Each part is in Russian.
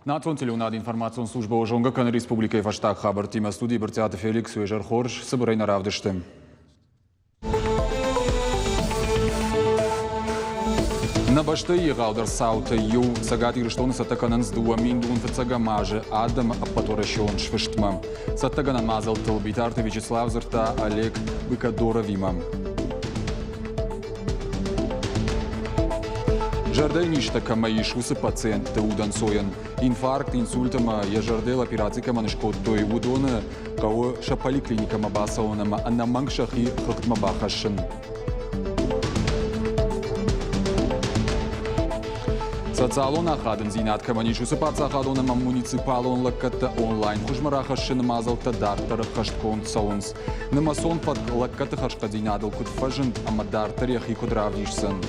Национальный над информационной службы Ожонга Кан Республика Фаштаг Хабар Тима студии Бертиата Феликс Уежар Хорш Соборей на Равдыштым. На башты Гаудер Саута Ю Сагат Ирштон Сатаканан с Дуамин Дун Фацагамаже Адам Апаторашон Швиштма Сатаганан Мазал Толбитарта Вячеслав Зарта Олег Быкадоровима. Жардайништа камаишусы пациенты уданцоян. Инфаркт, инсультама, я жардел операции каманышкот той удона, кого шапаликлиника мабасаонама, а на мангшахи хактмабахашин. Социалона хаден зинат каманишусы пацахадонама муниципалон лакката онлайн хужмарахашин мазалта дартар хашткон саунс. Намасон под лакката хашкадинадал кутфажин, ама дартар яхи кудравнишсан.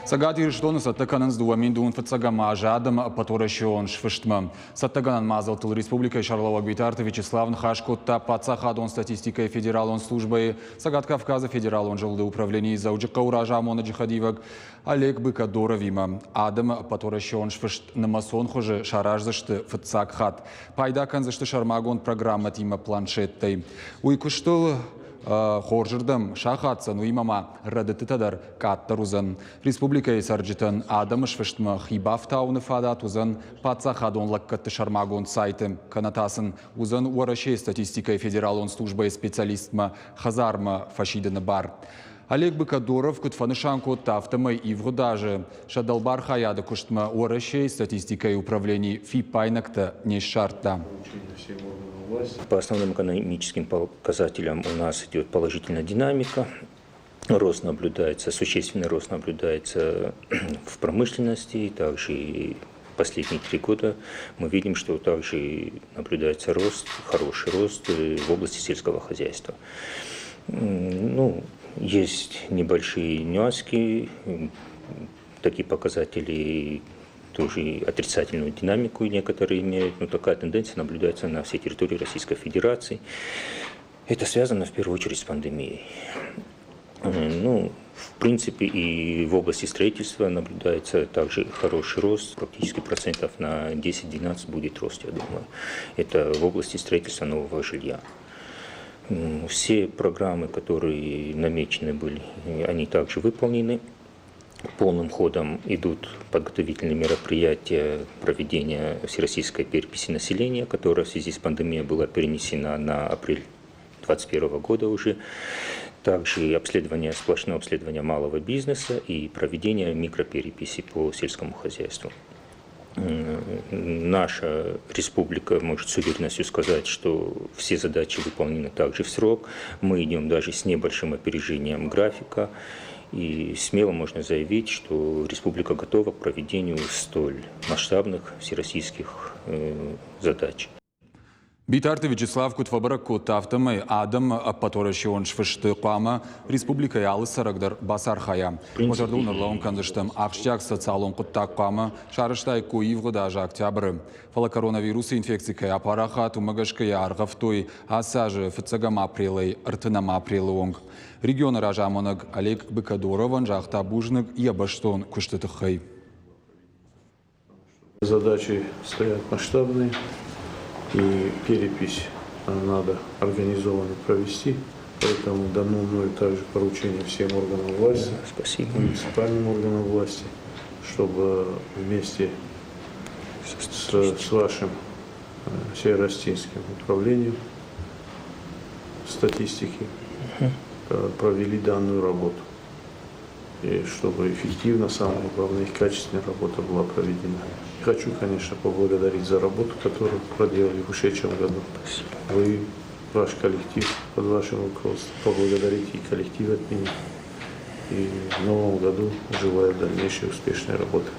Сагат Ирштон Сатаканан с Дуамин Дун Фацагамаже Адам Апаторашон Швиштма. Сатаганан Мазалтыл Республика Шарлова Гвитарта Вячеслав Хашкотта Пацахадон статистикой федералон службы Сагат Кавказа федералон жилды управления Зауджика Уража Амона Джихадивак Олег Быкадоровима. Адам Апаторашон Швишт Намасон хуже Шаражзашты Фацакхат. Пайдакан зашты Шармагон программа Тима планшеттой. Уйкуштыл Хоржырдым шахатсан уймама радытытадар каттарузан. Республика Сарджитан Адам Швиштма Хибафтауны фадат узан Пацахадон лаккатты Шармагон сайты. Канатасын узан уарашей статистикой федералон службы специалистма Хазарма фашиданы бар. Олег Быкадоров кутфанышанку тафтамай и вгодаже. Шадалбар хаяда куштма уарашей статистикой управлений ФИПайнакта не шарта. По основным экономическим показателям у нас идет положительная динамика. Рост наблюдается, существенный рост наблюдается в промышленности. Также и последние 3 года мы видим, что также наблюдается рост, хороший рост в области сельского хозяйства. Есть небольшие нюансы, такие показатели тоже отрицательную динамику некоторые имеют, но такая тенденция наблюдается на всей территории Российской Федерации. Это связано в первую очередь с пандемией. В принципе, и в области строительства наблюдается также хороший рост, практически процентов на 10-12 будет рост, я думаю. Это в области строительства нового жилья. Все программы, которые намечены были, они также выполнены. Полным ходом идут подготовительные мероприятия проведения всероссийской переписи населения, которая в связи с пандемией была перенесена на апрель 2021 года уже. Также обследование, сплошное обследование малого бизнеса и проведение микропереписи по сельскому хозяйству. Наша республика может с уверенностью сказать, что все задачи выполнены также в срок. Мы идем даже с небольшим опережением графика. И смело можно заявить, что республика готова к проведению столь масштабных всероссийских задач. Битарты Вячеслав Кутфабарак Тафтамай Адам Апаторашон Швишты Пама Республика Ялы Сарагдар Басархая. Ожардун Орлаун Канзаштам Ахштяк Социалон Куттак Пама Шарыштай Куивго даже октябрь. Фала коронавируса инфекция апараха Тумагашкая Аргавтой Асажи Фацагам апрелей Артанам апрелонг. Регион Ражамонаг Олег Быкадорован Жахта Бужнаг и Абаштон Куштатахай. Задачи стоят масштабные. И перепись надо организованно провести, поэтому дано мною также поручение всем органам власти, муниципальным органам власти, чтобы вместе с вашим северо-остинским управлением статистики провели данную работу. И чтобы эффективно, самое главное, и качественная работа была проведена. Хочу, конечно, поблагодарить за работу, которую проделали в ушедшем году. Вы, ваш коллектив, под вашим руководством, поблагодарите и коллектив от меня. И в новом году желаю дальнейшей успешной работы.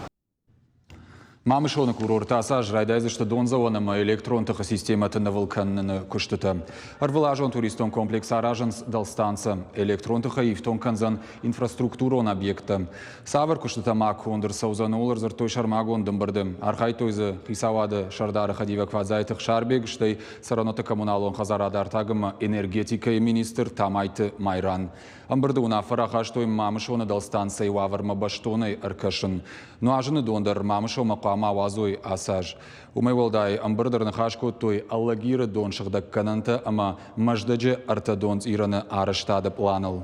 Мамышоны курортаса жрайдайзы, что донзаваныма электронтыха систематыны вылканныны күштіті. Арвылажон туристон комплекс аражынс далстанцы, электронтыха ифтон канзан инфраструктурон объекты. Савар күштіті мак ондыр саузан олар зыртой шармагон дымбырды. Архай тойзы қисавады шардары хадива квадзайтық шарбег, штай сараноты коммуналон хазарады артагыма энергетика министр Тамайты Майран. Амбырды унафара хаштой мамышоны далстанцы ваварма баштоны аркашын. Ну ажыны дондар мамышо мақама вазой асаж. Умайвалдай амбырдырны хашко той аллагиры дон шыгдак кананты, ама маждаджы артадонц ираны арыштады планыл.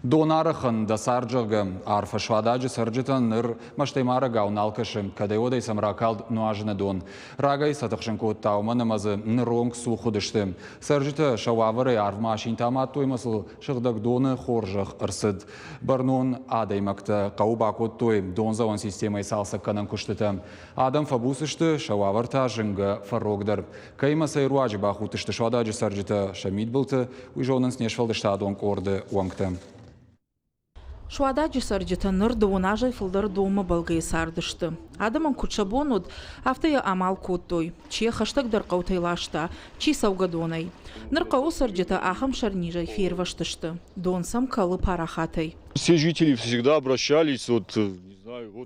Донарыхын да сарджығы арфа швададжы сарджытын ныр маштаймары гауналкышы, кадай одай самракалд нуажыны дон. Рагай сатықшын код тауманымазы нырронг сухудышты. Сарджыты шававыры арвмашин тамат тоймасыл шыгдак доны хоржық ырсыд. Барнон адаймакты қауба код той донзаван системай салса канан күштіті. Адам фабусышты шававырта жыңғы фаррогдар. Каймасай руажы бахутышты швададжы сарджыты шамид бұлты, уйжонын снешвалдышты адонг орды уаңты. Шуададжи сарджыта ныр дуунажай фылдар дома балгай сардышты. Адаман кучабонуд автая амал коттой, чье хаштаг дар қаутайлашта, чи саугадонай. Ныр қау сарджыта ахам шарнижай ферваштышты. Донсам калы парахатай. Все жители всегда обращались,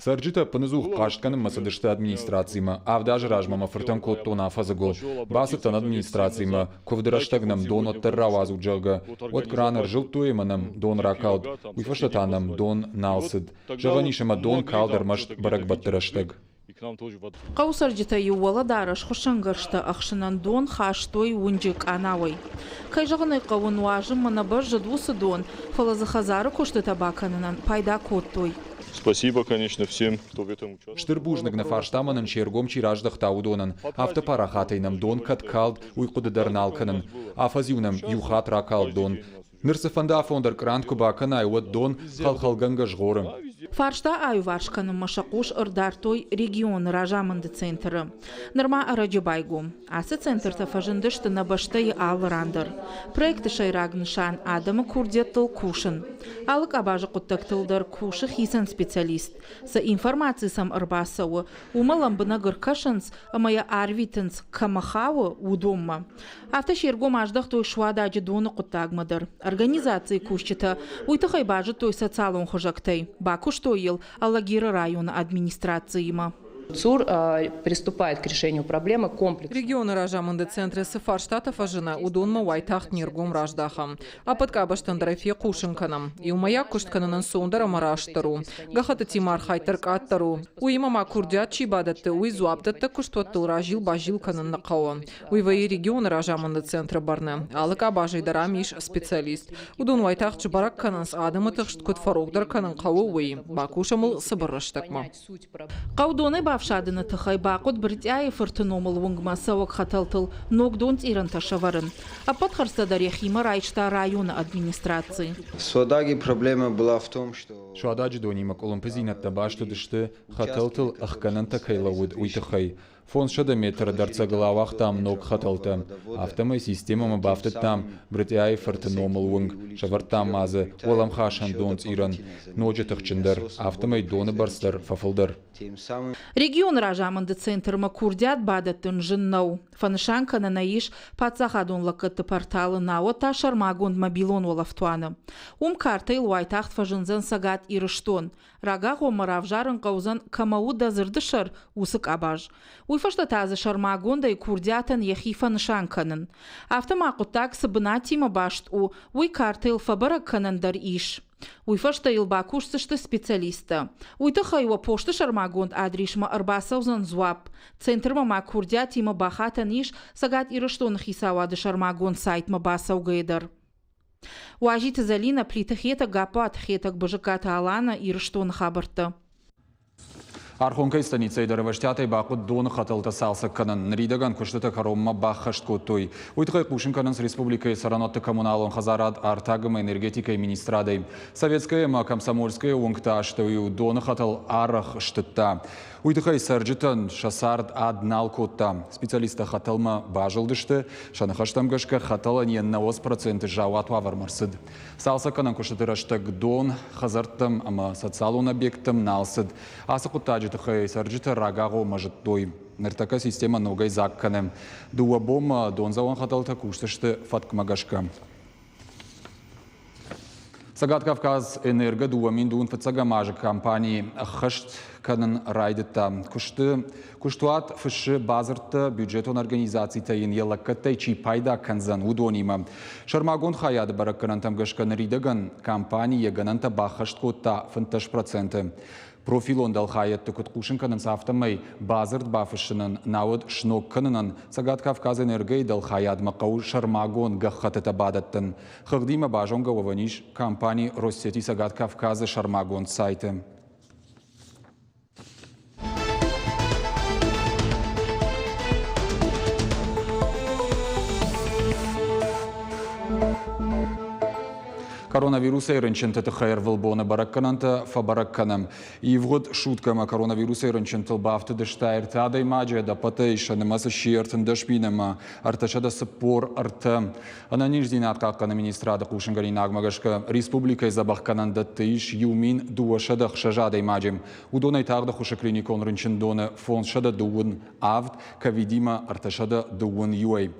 Сарджыта пынызух каштканым масадышты администрацияма, авдажы ражмама фыртан коттона афазыгол. Басыртан администрацияма, ковдыраштагнам дон оттырра вазу джага. От краныр жыл туеманам дон ракалд, уйфаштатанам дон налсыд. Жаганишама дон калдармашт баракбаттыраштаг. Қау сарджыта ювала дараш хушангаршта ахшынан дон хаштой унджик анавай. Кайжағынай қауын уажым манабар жадвусы дон, фалазы хазары кошты табаканынан пайда коттой. Спасибо, конечно, всем, кто в этом участвовал. Штырбужнык на фарштаманын чергом чираждах таудонын, автопарахатайнам дон каткалд уйқуды дарналканын, афазивнам юхат ракалд дон. Нырсыфанда фондар крантку баканай вот дон халхалганга жғорым. Фаршта аю варшканым машакуш ырдартой регион ражамынды центры. Нырма арajı байгу. Асы центрта фажындышты на баштай алырандар. Проекты шайрагнышан адамы курдеттыл кушын. Алык абажы құттактылдар кушы хисан специалист. Са информации сам ырбасауы. Умалам бына гыркашынс, амая арвитынс камахауы удомма. Авто шергом аждах той шуададжы доны құттагмадар. Организации кушчыта уйтахай бажы той социалон хожактай. Баку что ел Аллагира района администрацияма. ЦУР приступает к решению проблемы комплексно. Регионы ражамынды центры Сыфарштатов ажына удонма уайтах ниргум раждахам. Апатка баштандрафе кушынканам. И умая кушткананын сондара мараштару. Гахаты тимар хайтарк аттару. Уимама курдят чибадатты уйзуаптатты куштуаттыл ражил бажилканын нақауы. Уйваи регионы ражамынды центры барны. Алыка бажайдара миш специалист. Удон уайтах чыбарак кананс адымы тықшт кутфарогдар канын қауы уй. Бакушамыл сыбырыштакма. Қаудоны Шадына тахай бақыт бірдяй фыртыномыл вунгма сауак хаталтыл ногдонт иран ташаварын. А подхарстада рехима райчта района администрации. В Суадаге проблема была в том, что... Шуададжы донима колумпезинатта башты дышты хаталтыл ахкананта кайлауд уйтахай. Фон шада метр дарца головах там ног хаталта. Автомой системама бафты там бритяй фыртыномыл вунг. Шавартам мазы олам хашан донт иран. Ноджы тахчындар. Автомой доны барстар фафылдар. Регион ражамынды центрма курдят бадаттын жыннау. Фанышанкана наиш пацахадун лакыты порталы науа ташар магонд мобилон олафтуаны. Картай луайтахт фажынзан сагат ирыштон. Рага гомарав жарын қаузан камау дазырдышар усык абаж. Уйфашта тазы шармагонда и курдятан ехи фанышанканын. Автомақуттак сыбына тима башт уй картайл фабара канандар иш. Уйфашта илбакушсышты специалиста. Уйтахайва пошты шармагонд адришма арбасаузан зуап. Центрма макурдя тима бахатан иш сагат ирыштон хисавады шармагонд сайтма басаугайдар. Уажит залина плитахета гапат хетак бажаката алана ирыштон хабарта. Архонкай станицей дарываштятай бақыт доны хатылты салсы канын. Нридаган күштіті қаромма бақышт көттой. Уйтықай қушын канынс республикай саранотты коммуналын хазарад артагым энергетикай министрадай. Советская ма комсомольская уңкта ашты доны хатыл арах штытта. Уйдықай сәржітін шасард аднал котта. Специалиста хаталма бажылдышты, шаны хаштамгашка хатала не на 90% жауату авармарсыд. Салсаканан кушатыраштаг дон, хазарттым, ама социалун объектым налсыд. Асы куттаджитықай сәржіті рагағо мажыттой. Ныртака система ногай закканы. Дуа бома донзауан хаталта куштышты фаткмагашка. Сагат Кавказ энерго дуамин дуун фацагамажы компании хышт канын райдыта. Куштуат фыши базырты бюджетон организации тайын елаккаттай чи пайда канзан удонима. Шармагон хаяды баракканан тамгашкан ридаган компания гананта бахышт котта 50%. Профилон дал хаятты куткушынканын сафтамай базырт бафышынын науд шнокканынын Сагат Кавказ энергей дал хаят мақау шармагон гахатыта бадаттын. Хагдима бажонга ваваниш компании Россети Сагат Кавказы шармагон сайты. Коронавируса ирынчынты тыхайыр вылбоны бараккананты фабаракканым. И вот шуткама коронавируса ирынчынты бафты дыштайр тадай маджа да патейшаны масы шиертын дышпинама арташада сыппор арты. Ананиждин атқаққаны министрады қушынгарин агмагашка республикай забахкананда тыш юмин дуашадах шажадай маджим. Удонай тағды хушаклиникон рынчындоны фон шада дуын авд кавидима арташада дуын юай.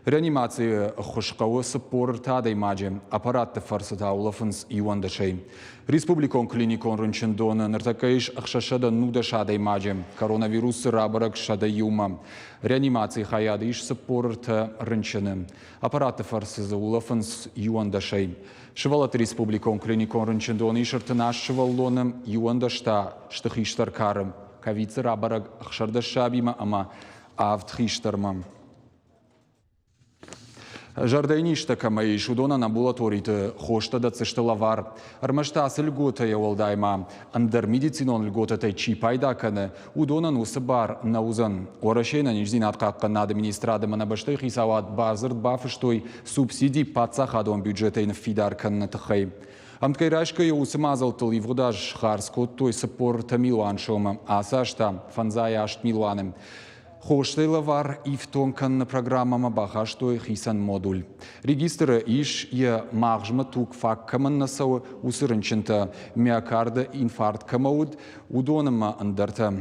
Реанимации хушқауы сыппор тадай маджи, аппаратты фарсыта улафынс юандашай. Республикон клиникон рынчындоны ныртакаиш ақшашада нудашадай маджи, коронавирус рабарак шада юма. Реанимации хаяды иш сыппорты рынчыны, аппаратты фарсызы улафынс юандашай. Шывалат республикон клиникон рынчындоны ишыртынаш шываллоным юандашта штыхиштар карым. Ковицы рабарак ақшардашабима ама автхиштарма. Жардайништа камай шудона амбулаториты хошта да цыштылавар. Армашта асы льгота явалдайма. Андер медицинон льгота тай чи пайдаканы. Удонан усыбар наузан. Орашейна ниждин атқаққан администрады манабаштай хисават базырд бафыштой субсидий пацахадон бюджетейн фидарканны тыхай. Амткайрашка я усымазал тыл евгудаж харскот той сыпор тамилуан шома. Асашта фанзая ашт милуаным. Хоштайла вар и в тонкан программама бахаштой хисан модуль. Регистры иш я махжма тук фак каман насау усырынчынта миокарда инфаркт камауд удонама андарта.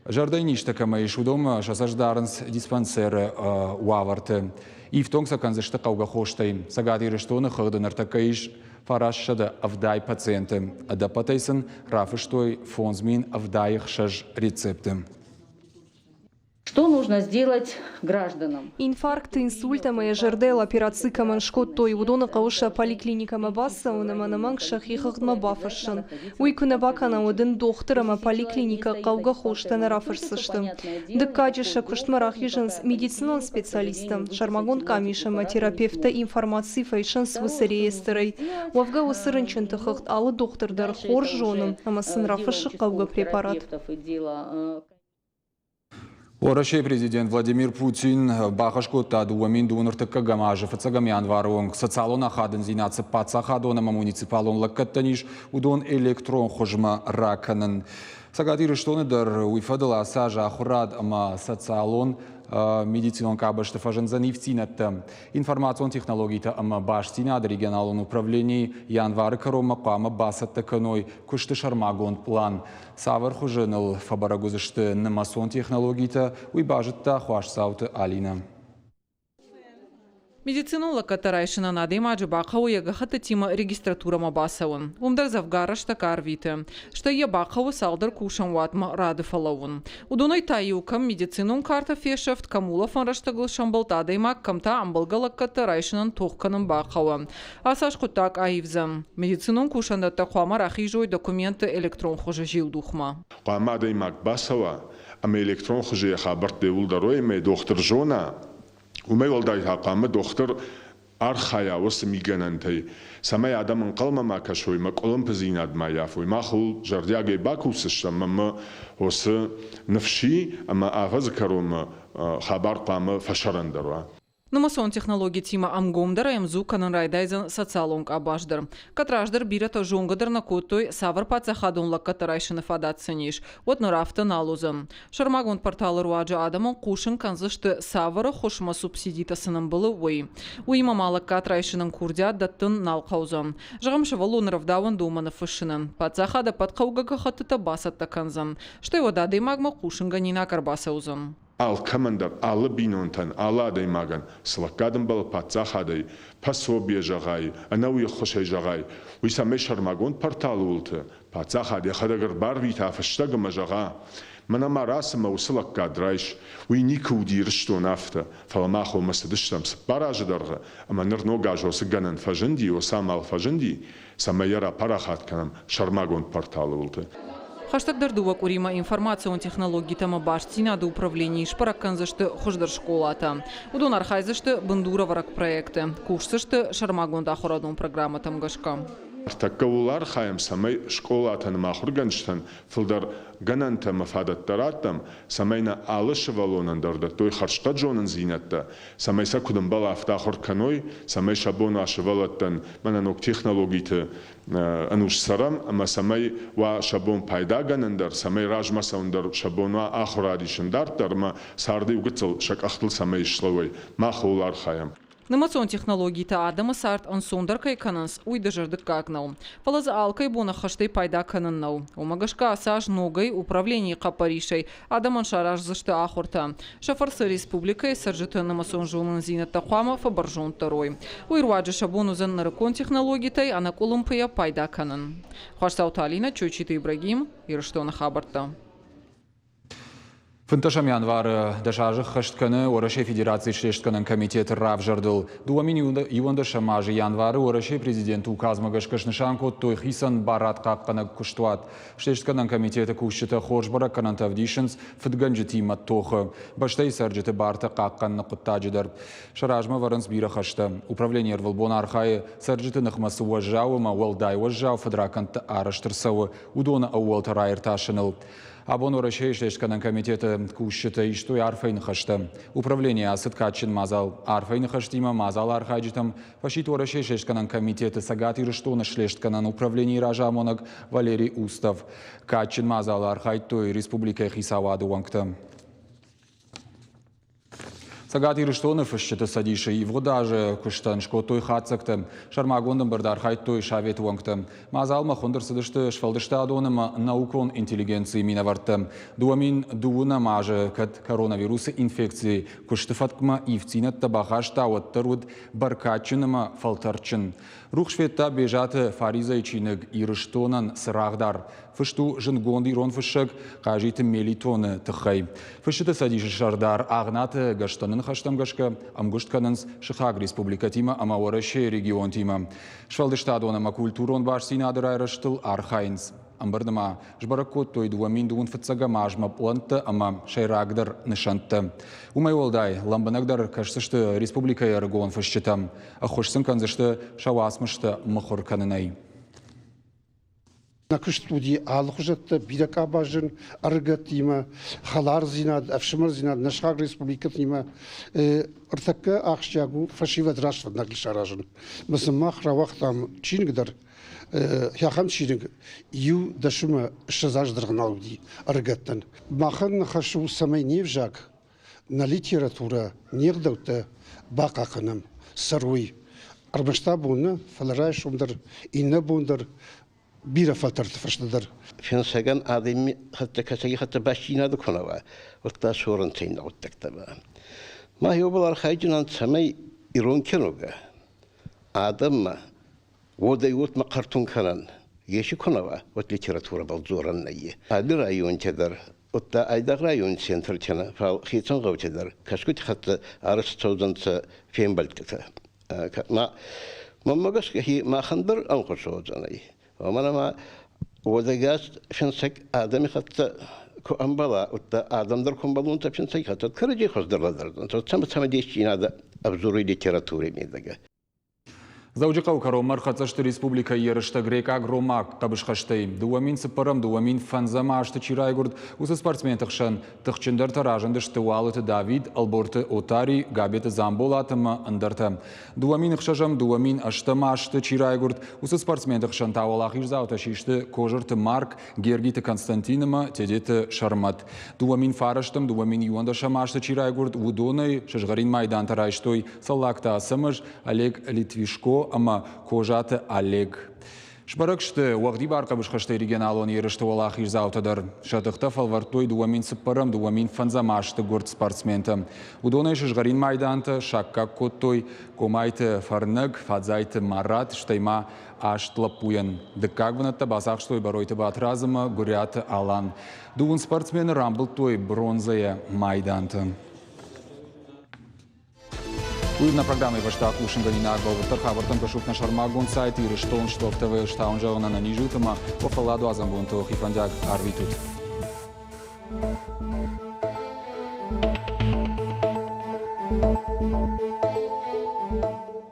Жардайништа камаиш удома шасаждарынс диспансеры уаварты. И в тонкса канзышта кауга хоштай. Сагати рештоны хагдан артакаиш фарашшада авдай пациенты. Адапатайсан рафыштой фонзмин авдаих шаж рецепты. Что нужно сделать гражданам? Инфаркт, инсульт, жардел, операции каманшкот, то и удона кауша поликлиника мабаса, у на мангшах и хагма бафашан. Уйкуна бакана один доктора поликлиника кауга хоштана рафашсаштам. Декаджиша куштмарах еженс медицинал специалистам. Шармагон камишама терапевта информации файшан с высореестерой. Уавга усырынчынты хагт алы доктордар хор жоным, сын рафашы кауга препарат. Орашей президент Владимир Путин бахашкота дуамин дууныртыкка гамажы фацагамян варвонг социалона хадын зинатсы паца хадонама муниципалон лаккаттаниш удон электрон хожма раканын. Сагатиры штоныдар уйфадыла сажа ахурад ама социалон медицинон кабашты фаженза нефтинатта. Информацион технологийта ама баштинады регионалон управлений январы карома қама басатта каной кушты шармагон план. Савар хужыныл фабарагузышты намасон технологийта уйбажытта хуашсауты алина. Медицинула катарайшина надымаджы бақау ягахата тима регистратура мабасауын. Умдар завгара штакар виты. Шта я бақау салдар кушан ватма рады фалауын. Удонай таюкам медицинун карта фешефт камула фанраштагыл шамбалта даймак камта амбалгала катарайшинан тухканын бақауы. Асаш кутак аивзам. Медицинун кушандата хуамар ахижой документы электрон хожа жилдухма. Хуама даймак басава, ама электрон хожа хабарт деулдаруй ме доктор жона. وميولداي هاقامة دكتور أرخايا وسميجاننتي سماي آدم قلما ما كشوي ما قلم بزيناد ما يافوي ما خل جردياجي باكوس الشمم وس نفشي أما أفز كروم خبر قام فشرن دروا Нумасон технологии тима амгомдара эмзу канан райдайзан социалонг абаждар. Катраждар бирата жонгадыр на кутой савар пацахадун лаккатарайшыны фадатсыниш. Вот нарафта налузан. Шармагон порталы руаджа адамон кушын канзышты савары хошма субсидитасының былы уй. Уйма малаккатрайшының курдя даттын налқаузан. Жығымшы валуныров даван думаны фышынын. Пацахада падқаугага хатыта басатта канзан. Что его дады магма кушынга нина карбасаузан. Ал командар алы бинонтан аладай маган слакадым был пацахадой пособие жагай анауи хошай жагай уйсаме шармагон портал улты пацахаде хадагар барвит афштага мажага мана марасма услак кадрайш уй никудир что нафта фалмахо масдыштамс бараждарга ама нырно гажосы ганан фажинди осамал фажинди самаяра парахат канам шармагон портал улты. Хаштаг дува курима информация он технологии тама баштина до управления шпаракканзашты хождар школата. Удон архайзашты бандура варак проекты. Кушсашты шармагонда хорадон программа тамгашка. Таккаулар хаям самай школатан махурганштан филдар гананта мафадаттараттам самайна алышы валонандарда той харшка джонан зинатта самайса кудамбала автахор каной самай шабона ашвалаттан мананок технологиты ануш сарам ама самай ва шабон пайда ганандар самай ражмасаундар шабона ахурадишандар ма сарды угцл шакахтл самай шловой махулар хаям. Нумасон технологии та адама сарт ансондар кай кананс уйдажардык кагнау. Фалаз алкай бона хаштай пайда кананнау. Умагашка асаж ногай управление капаришай адаман шараж зашты ахурта. Шафарсы республикой саржыты нумасон жонын зинатта хуама фабаржон тарой. Уйруаджа шабону зан наракон технологии тай анакулумпая пайда канан. Хашсауталина Чойчита Ибрагим Ирштона Хабарта. Фынташам январы дашажы хыштканы Орашей Федерации Шлештканын комитеті рав жардыл. Дуамин юванда шамажы январы Орашей президенті указмагаш кашнышанко той хисан барат қаққаны күштуат. Шлештканын комитеті күшчіті хоржбара канантавдишынс фытганжы тима тохы. Баштай сарджеті барты қаққанны құттаджыдар. Шаражма варынс бира хашты. Управление Рвалбон архайы сарджеті нықмасы уажжауы ма уалдай уажжау фыдраканты арыштырсауы. Удона ауалты райырташыныл. Абон Орашей Шлештканын комитеті күшчіті іштой арфайны хашты. Управление асыткачын мазал арфайны хаштима мазал архайджитам. Фашит Орашей Шлештканын комитеті сагат ирыштоны Шлештканын управление ражамонаг Валерий Устав. Качын мазал архайтой республикай хисавады уангты. Сагат ирыштоны фашчыты садиши и вғудажы күштан шкотой хатсакты. Шармагондым бірдар хайтой шавет уангты. Мазал махундыр сыдышты шфалдышты адоным наукон интеллигенции минаварты. Дуамин дуына мажы кад коронавирусы инфекции күшті фаткма ивцинат табахашта оттыруд баркачыныма фалтарчын. Рух шветта бежаты фариза чиныг ирыштонан сырағдар. Фышту жынгонды ирон фышык қажиты мелитоны тұқай. Фышыты садиши шардар ағнаты гаштанын хаштамгашка амгуштканынс Шыхаг республика тима ама Орашей регион тима. Швалдышта адонама культурон баш синадыр айрыштыл архайнс. Амбардыма жбаракот той дуамин дуун фыцага мажма планты ама шайрагдар нышанты. Умай олдай ламбанагдар кашсышты республика яргон фышчытам. Ахошсын канзышты шавасмышты мыхор канынай. Накыш студии алхужатта бидака бажын аргат тима халар зинад афшмар зинад Нашхаг республика тима артакка ахшагу фашиват рашфад наглишаражын. Мысымах равахтам чингдар яхан чинг ю дашума шазаждыргналуди аргаттан. Махан хашу самай невжак на литература нердаута бакаканам саруй. Арбашта буна фаларай шумдар инна бундар бира фатарты фашдадар. Финсаган адами хатта касаги хатта башина да конава. Отта сорон тейна оттактаба. Ма йобалар хайжинан самай ирон кенога. Адамма водай вот ма картун канан. Еши конава от литература балзоран найе. Али район чедар. Отта айдаг район центр чана. Фал хитсан гау чедар. Кашкут хатта арыс цауданца фембалтката. Ма мамагас хи ма хандар анқосоозанай. ومانا ودجاج فنسك آدمي خط كأنبلا وتا آدم در كمبلون تا فنسك خط كرجي خص در لدردن تو تم ديشين هذا أبزوري ليتراتوري ميدجا. Заужиқау каромар Қацашты республика ерішті грек агромак табышқаштай. Дуамин сыпырым, дуамин фанзама ашты чирайгурд, усы спортсмен тықшын. Тықчындар таражынды штуалыты Давид, Алборты Отари, Габеты Замболатымы ындырты. Дуамин ұқшажым, дуамин аштыма ашты чирайгурд, усы спортсмен тықшын тауалақ ирзаута шишты кожырты Марк, Гергиты Константинымы, тедеті Шармат. Дуамин фараштым, дуамин юандашам ашты чирайгурд, удоной, шашгарин майдан тарайштой, саллакта асымыш, Олег Литвишко, ама кожаты Олег. Шпарыкшты уағди барқа бұшқашты регионалон ерішті олақ ирзаутадар. Шатықта фалвартой дуамин сыппарым, дуамин фанзамашты гурт спортсменті. Удонай шышгарин майданты, шакка коттой, комайты фарныг, фадзайты марат, штайма аштлапуян. Дыккагванатта басақштой баройты батразымы, гуряты алан. Дуын спортсмені рамбылтой бронзая майданты. Уйна программы вашта кушинганина говортар хабартан пошук на шармагун сайт и рештон что в ТВ штаун жавна на нижутама по фаладу азамбунто хифандяг арвитут.